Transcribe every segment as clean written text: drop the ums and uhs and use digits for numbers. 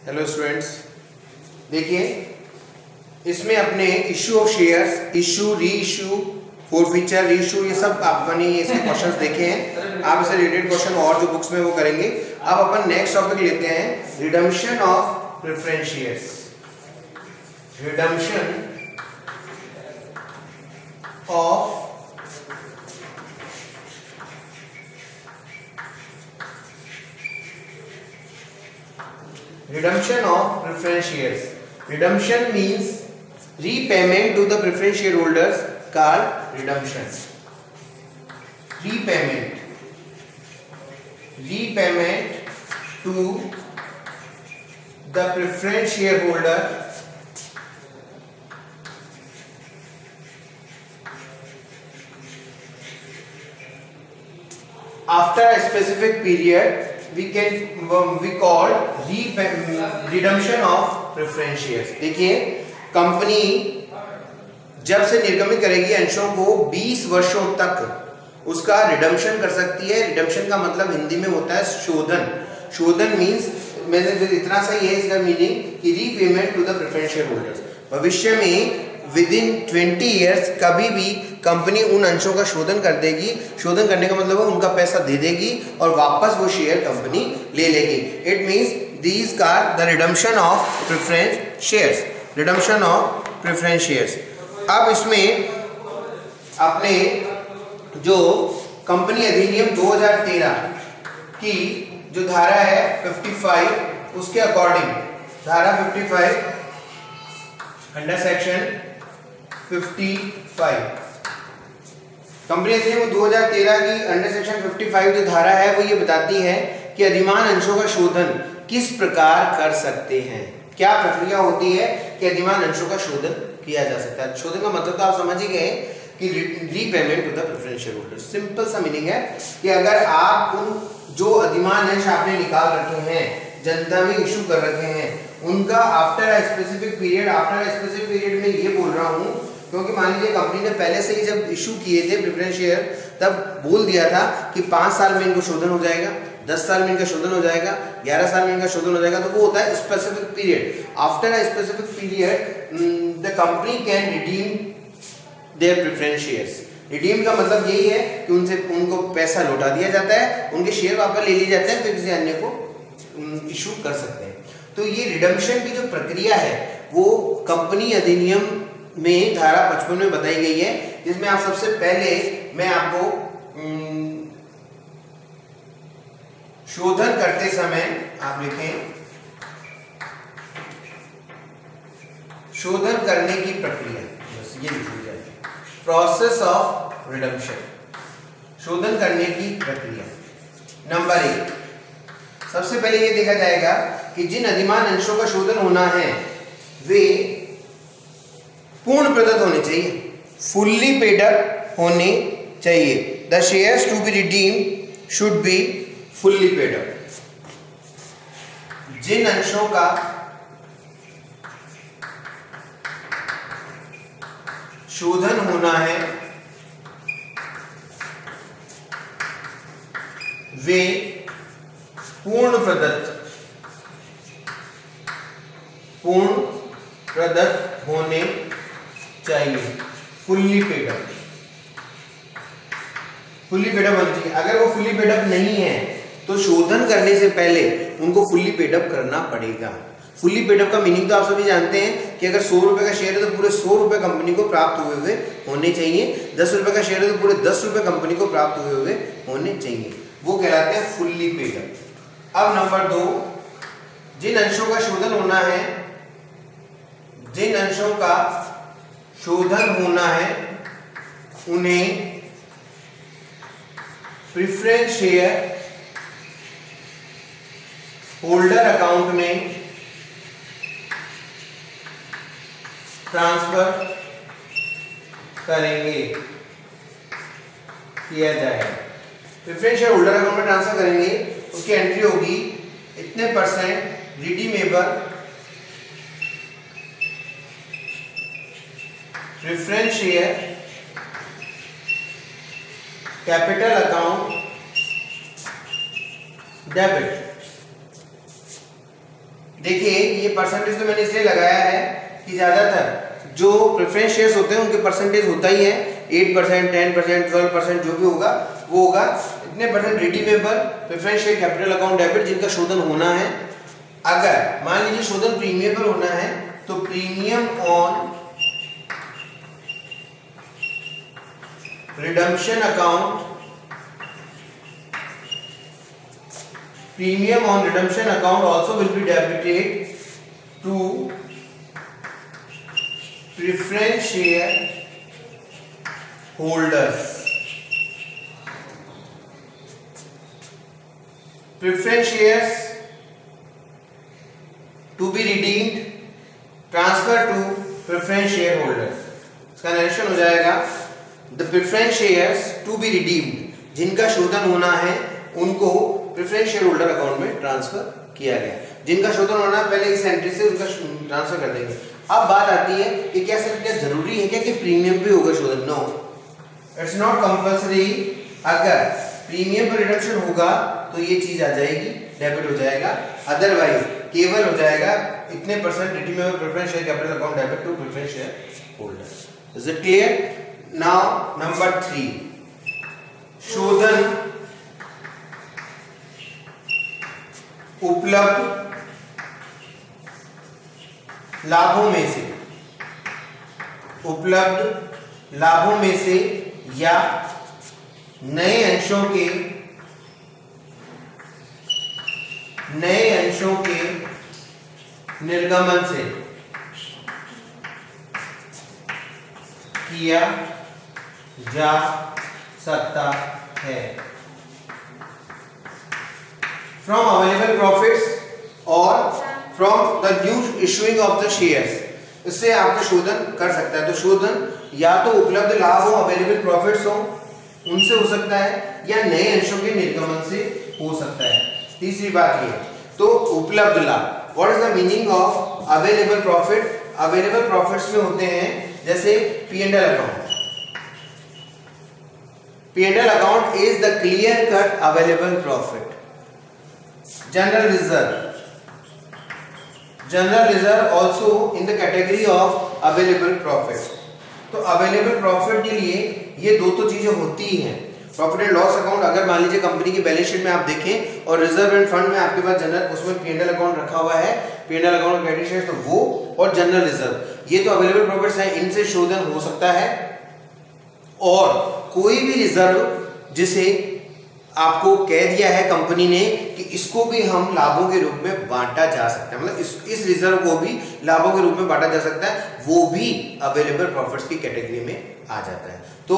Hello students, देखिए इसमें अपने इशू ऑफ शेयर्स, इशू, री इशू, फॉरफीचर, री इशू, ये सब आपने इसके क्वेश्चंस देखे हैं। आप इसे रिलेटेड क्वेश्चन और जो बुक्स में वो करेंगे। अब अपन नेक्स्ट टॉपिक लेते हैं redemption of preference shares. Redemption of redemption of preference shares. Redemption means repayment to the preference shareholders, called redemption. Repayment to the preference shareholder after a specific period we call redemption of preference shares. देखिए company जब से निर्गमित करेगी अंशों को 20 वर्षों तक उसका रिडम्पशन कर सकती है। रिडम्पशन का मतलब हिंदी में होता है शोधन। शोधन मीन्स मैंने इतना सही है इसका मीनिंग कि repayment to the preference share holders. भविष्य में विद इन 20 ईयर्स कभी भी कंपनी उन अंशों का शोधन कर देगी। शोधन करने का मतलब है उनका पैसा दे देगी और वापस वो शेयर कंपनी ले लेगी। It means these car the redemption of preference shares. Redemption of preference shares. अब इसमें अपने जो कंपनी अधिनियम 2013 की जो धारा है 55, उसके अकॉर्डिंग धारा 55 अंडर सेक्शन 55 कंपनी अधिनियम 2013 की अंडर सेक्शन 55 जो धारा है वो ये बताती है कि अधिमान अंशों का शोधन किस प्रकार कर सकते हैं। क्या प्रक्रिया होती है कि अधिमान अंशों का शोधन किया जा सकता है। शोधन का मतलब तो आप समझ ही गए कि repayment to the preference share holder. Simple सा मीनिंग है कि अगर आप उन जो अधिमान अंश आपने निकाल रखे हैं, जनता में इशू कर रखे हैं, उनका आफ्टर अ स्पेसिफिक पीरियड में ये बोल रहा हूँ क्योंकि मान लीजिए कंपनी ने पहले से ही जब इशू किए थे प्रेफरेंस शेयर तब बोल दिया था कि 5 साल में इनको शोधन हो जाएगा, 10 साल में इनका शोधन हो जाएगा, 11 साल में इनका शोधन हो जाएगा। तो वो होता है specific period. After a specific period the company can redeem their preference shares. Redeem का मतलब यही है कि उनको पैसा लौटा दिया जाता है, उनके शेयर वापस ले लिए जाते हैं, फिर किसी अन्य को इशू कर सकते हैं। तो ये रिडम्पशन की जो प्रक्रिया है वो कंपनी अधिनियम में धारा 55 में बताई गई है, जिसमें आप सबसे पहले मैं आपको शोधन करते समय आप लिखें शोधन करने की प्रक्रिया, बस ये लिख लीजिए, प्रोसेस ऑफ रिडम्पशन, शोधन करने की प्रक्रिया। नंबर 1, सबसे पहले ये देखा जाएगा कि जिन अधिमान अंशों का शोधन होना है वे पूर्ण प्रदत्त होने चाहिए, फुल्ली पेड अप होने चाहिए। The shares to be redeemed should be fully paid up. जिन अंशों का शोधन होना है वे पूर्ण प्रदत्त होने चाहिए, fully paid up. Fully paid up होनी चाहिए। अगर वो फुल्ली पेड अप नहीं है तो शोधन करने से पहले उनको फुल्ली पेड अप करना पड़ेगा। फुल्ली पेड अप का मीनिंग तो आप सभी जानते हैं कि अगर 100 रुपए का शेयर है तो पूरे 100 रुपए कंपनी को प्राप्त हुए होने चाहिए। 10 रुपए का शेयर है तो पूरे 10 रुपए कंपनी को प्राप्त हुए होने चाहिए। वो कहलाते हैं फुल्ली पेड अप। अब नंबर 2, जिन अंशों का शोधन होना है, जिन अंशों का शोधन होना है उन्हें प्रेफरेंस शेयर होल्डर अकाउंट में ट्रांसफर किया जाएगा। प्रेफरेंस शेयर होल्डर अकाउंट में ट्रांसफर करेंगे, उसकी एंट्री होगी इतने % redeemable preference share capital account debit देखिए ये परसेंटेज तो मैंने इसलिए लगाया है कि ज्यादातर जो प्रेफरेंस शेयर्स होते हैं उनके परसेंटेज होता ही है 8%, 10%, 12% जो भी होगा वो होगा। इतने percent redeemable preference share capital account debit जिनका शोधन होना है। अगर मान लीजिए शोधन प्रीमियम पर होना है तो premium on redemption account, premium on redemption account also will be debited to preference share holders. Preference shares to be redeemed, transfer to preference shareholders. इसका नरेशन हो जाएगा the preference shares to be redeemed, जिनका शोधन होना है उनको preference share holder account में transfer किया गया। जिनका शोधन होना है पहले इस एंट्री से उनका ट्रांसफर कर देंगे। अब बात आती है कि क्या सर क्या जरूरी है क्या कि प्रीमियम पे होगा शोधन? No, it's not compulsory. अगर प्रीमियम पर रिडक्शन होगा तो ये चीज आ जाएगी, डेबिट हो जाएगा, अदरवाइज केवल हो जाएगा इतने percent redeemable preference share capital account debit to preference share holder. Is it clear? Now number 3, शोधन उपलब्ध लाभों में से, उपलब्ध लाभों में से या नए अंशों के निर्गमन से किया जा सकता है। From available profits और from the new issuing of the shares, इससे आपका शोधन कर सकता है। तो शोधन या तो उपलब्ध लाभ हो, अवेलेबल प्रॉफिट्स हो, उनसे हो सकता है, या नए अंशों के निर्गमन से हो सकता है। तीसरी बात ये, तो उपलब्ध लाभ, what is the meaning of available profit? Available profits में होते हैं जैसे P&L account. P&L account is the clear cut available profit. General reserve also in the category of available profit। तो अवेलेबल प्रॉफिट के लिए ये दो तो चीजें होती ही हैं। प्रॉफिट एंड लॉस अकाउंट, अगर मान लीजिए कंपनी की बैलेंस शीट में आप देखें और रिजर्व एंड फंड में आपके पास जनरल उसमें P&L अकाउंट रखा हुआ है, P&L अकाउंट क्रेडिट शेयर, तो वो और जनरल रिजर्व, ये तो अवेलेबल प्रॉफिट्स हैं, इनसे शोधन हो सकता है। और कोई भी रिजर्व जिसे आपको कह दिया है कंपनी ने कि इसको भी हम लाभों के रूप में बांटा जा सकता है, मतलब इस रिजर्व को भी लाभों के रूप में बांटा जा सकता है, वो भी अवेलेबल प्रॉफिट्स की कैटेगरी में आ जाता है। तो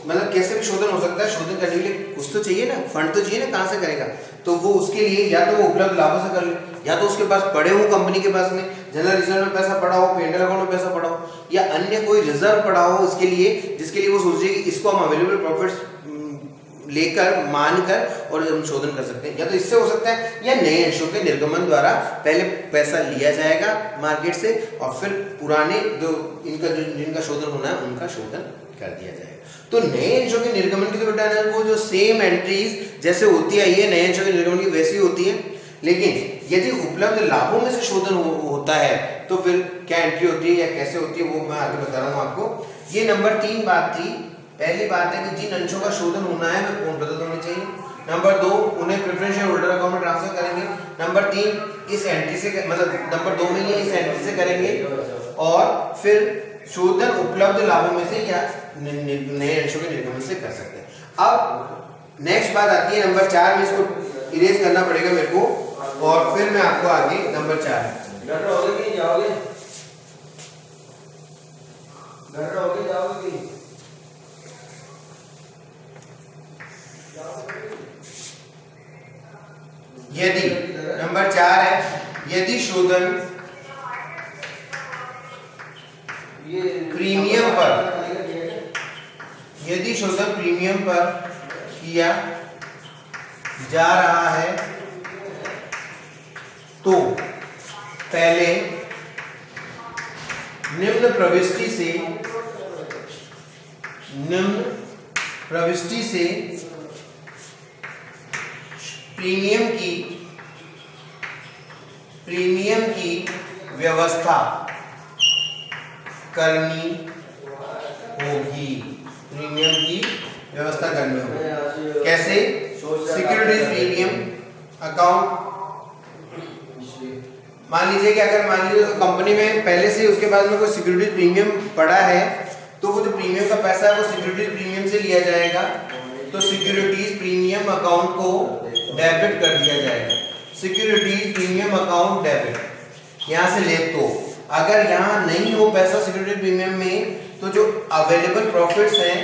मतलब कैसे भी शोधन हो सकता है। शोधन करने के लिए कुछ तो चाहिए ना, फंड तो चाहिए ना, कहां से करेगा? तो वो उसके लिए या तो वो उपलब्ध लाभों से कर ले, या तो उसके पास पड़े हो, कंपनी के पास में जनरल रिजर्व में पैसा पड़ा हो, P&L अकाउंट में पैसा पड़ा हो, या अन्य कोई रिजर्व पड़ा हो उसके लिए, जिसके लिए वो सोच रही है कि इसको हम अवेलेबल प्रॉफिट्स लेकर मानकर और हम शोधन कर सकते हैं। या तो इससे हो सकता है, या नए अंशों के निर्गमन द्वारा पहले पैसा लिया जाएगा मार्केट से और फिर पुराने जिनका शोधन होना है उनका शोधन कर दिया जाएगा। तो नए अंशों के निर्गमन की तो बेटा वो जो सेम एंट्रीज जैसे होती है, ये नए अंशों के निर्गमन की वैसी होती है, लेकिन यदि उपलब्ध लाभों में से शोधन होता है तो फिर क्या एंट्री होती है या कैसे होती है वो मैं आगे बता रहा हूँ आपको। ये नंबर 3 बात थी। पहली बात है कि जिन अंशों का शोधन होना है वो कौन पता होना चाहिए। नंबर 2, उन्हें प्रेफरेंस शेयर होल्डर अकाउंट में ट्रांसफर करेंगे। नंबर 3, इस एंट्री से मतलब नंबर 2 में ये इस एंट्री से करेंगे, और फिर शोधन उपलब्ध लाभों में से या नए अंशों के निर्गमन से कर सकते हैं। अब नेक्स्ट बात आती है नंबर 4 में, इसको इरेज करना पड़ेगा मेरे को, और फिर मैं आपको आगे नंबर 4 घर रहोगे कि जाओगे, घर रहोगे जाओगे कि यदि नंबर 4 है, यदि शोधन प्रीमियम पर किया जा रहा है तो पहले निम्न प्रविष्टि से प्रीमियम की व्यवस्था करनी होगी। प्रीमियम की व्यवस्था करनी होगी। कैसे? सिक्योरिटीज प्रीमियम अकाउंट, मान लीजिए कि अगर मान लीजिए कंपनी में पहले से उसके बाद में कोई सिक्योरिटीज प्रीमियम पड़ा है, तो वो जो प्रीमियम का पैसा है वो सिक्योरिटीज प्रीमियम से लिया जाएगा। तो सिक्योरिटीज प्रीमियम अकाउंट को डेबिट कर दिया जाएगा। सिक्योरिटीज प्रीमियम अकाउंट डेबिट, यहाँ से ले। तो अगर यहाँ नहीं हो पैसा सिक्योरिटी प्रीमियम में, तो जो अवेलेबल प्रॉफिट्स हैं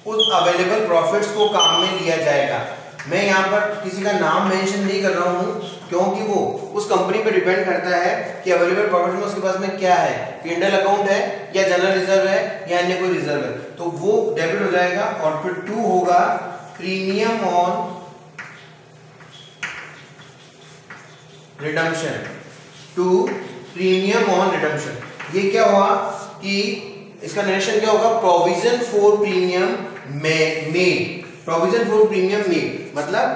उस अवेलेबल प्रॉफिट्स को काम में लिया जाएगा। मैं यहाँ पर किसी का नाम मेंशन नहीं कर रहा हूँ, क्योंकि वो उस कंपनी पे डिपेंड करता है कि अवेलेबल प्रॉफिट में उसके पास में क्या है, P&L अकाउंट है या जनरल रिजर्व है या अन्य कोई रिजर्व है, तो वो डेबिट हो जाएगा। और फिर 2 होगा premium on redemption. 2 premium on redemption. ये क्या हुआ कि इसका नरेशन क्या होगा? Provision for premium made. Provision for premium made मतलब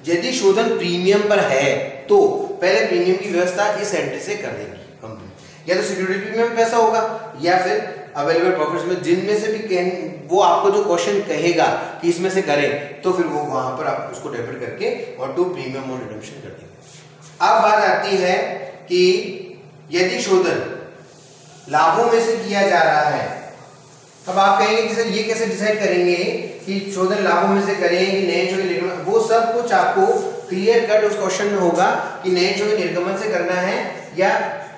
यदि शोधन प्रीमियम पर है तो पहले प्रीमियम की व्यवस्था इस एंट्री से कर देगी कंपनी। या तो सिक्योरिटी प्रीमियम पैसा होगा या फिर अवेलेबल प्रॉफिट्स में, जिनमें से भी वो आपको जो क्वेश्चन कहेगा कि इसमें से करें, तो फिर वो वहां पर आप उसको डेबिट करके और 2 प्रीमियम और रिडम्पशन कर देंगे। अब बात आती है कि यदि शोधन लाभों में से किया जा रहा है, अब आप कहेंगे कि सर ये कैसे डिसाइड करेंगे कि शोधन लाभों में से करें कि नए अंशों के निर्गमन? वो सब कुछ आपको क्लियर कट उस क्वेश्चन में होगा कि नए अंशों के निर्गमन से करना है या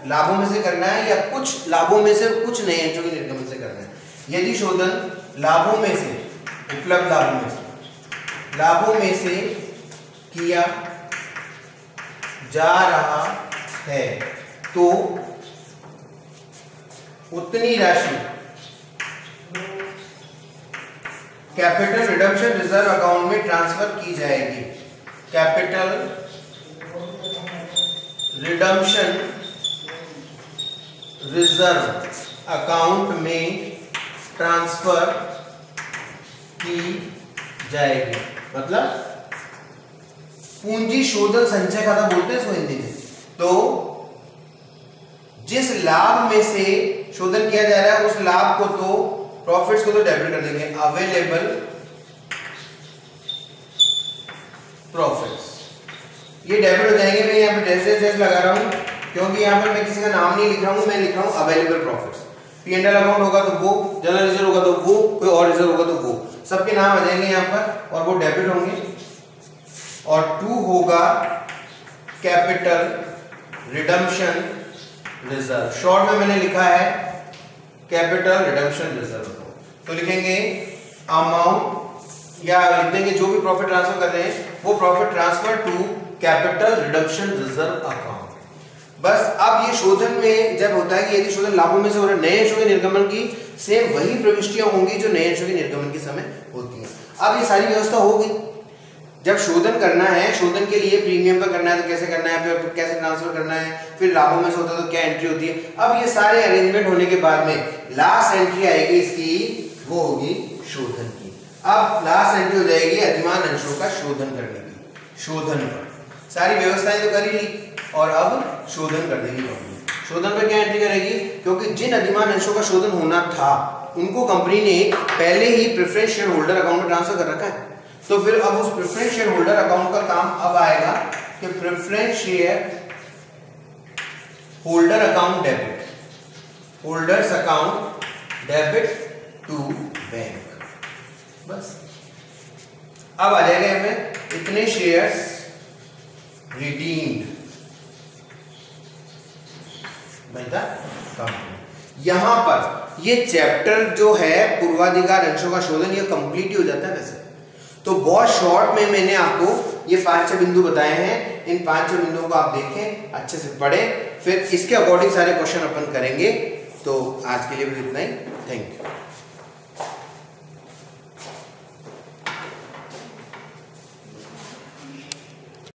लाभों में से करना है या कुछ लाभों में से कुछ नए अंशों के निर्गमन से करना है। यदि शोधन लाभों में से, उपलब्ध लाभों में से किया जा रहा है तो उतनी राशि कैपिटल रिडम्पशन रिजर्व अकाउंट में ट्रांसफर की जाएगी। कैपिटल रिडम्पशन रिजर्व अकाउंट में ट्रांसफर की जाएगी। मतलब पूंजी शोधन संचय खाता बोलते हैं इसको हिंदी में। तो जिस लाभ में से शोधन किया जा रहा है उस लाभ को तो प्रॉफिट्स को तो डेबिट कर देंगे। अवेलेबल प्रॉफिट्स ये डेबिट हो जाएंगे। मैं यहाँ पे डेबिट लगा रहा हूँ क्योंकि यहाँ पर मैं किसी का नाम नहीं लिख रहा हूँ, मैं लिख रहा हूँ अवेलेबल प्रॉफिट्स। P&L अकाउंट होगा तो वो, जनरल रिजर्व होगा तो वो, कोई और रिजर्व होगा तो वो, सबके नाम आ जाएंगे यहाँ पर और वो डेबिट होंगे। और 2 होगा कैपिटल रिडम्पशन रिजर्व। शॉर्ट में मैंने लिखा है कैपिटल रिडम्पशन रिजर्व। तो लिखेंगे अमाउंट या लिख देंगे जो भी प्रॉफिट ट्रांसफर कर रहे हैं वो profit transfer to capital redemption reserve account. बस अब ये शोधन में जब होता है कि यदि शोधन लाभों में से हो रहा है, नए अंशों के निर्गमन की सेम वही प्रविष्टियां होंगी जो नए अंशों के निर्गमन के समय होती हैं। अब ये सारी व्यवस्था हो गई। जब शोधन करना है, शोधन के लिए प्रीमियम पर करना है तो कैसे करना है, फिर कैसे ट्रांसफर करना है, फिर लाभों में से होता है तो क्या एंट्री होती है। अब ये सारे अरेंजमेंट होने के बाद में लास्ट एंट्री आएगी इसकी, वो होगी शोधन की। अब लास्ट एंट्री हो जाएगी अधिमान अंशों का शोधन करने की। शोधन पर सारी व्यवस्थाएं तो कर ही ली और अब शोधन कर देगी कंपनी। शोधन पर क्या एंट्री करेगी? क्योंकि जिन अधिमान अंशों का शोधन होना था उनको कंपनी ने पहले ही प्रेफरेंस शेयर होल्डर अकाउंट में ट्रांसफर कर रखा है। तो फिर अब उस प्रेफरेंस शेयर होल्डर अकाउंट का काम अब आएगा कि preference share holder account debit, holders account debit to bank. बस अब आ जाएगा हमें इतने शेयर्स रिडीम्ड बनता कंपनी। यहां पर ये चैप्टर जो है पूर्वाधिकार अंशों का शोधन ये कंप्लीट ही हो जाता है। वैसे तो बहुत शॉर्ट में मैंने आपको ये 5-6 बिंदु बताए हैं। इन 5-6 बिंदुओं को आप देखें, अच्छे से पढ़ें, फिर इसके अकॉर्डिंग सारे क्वेश्चन अपन करेंगे। तो आज के लिए भी इतना ही। Thank you.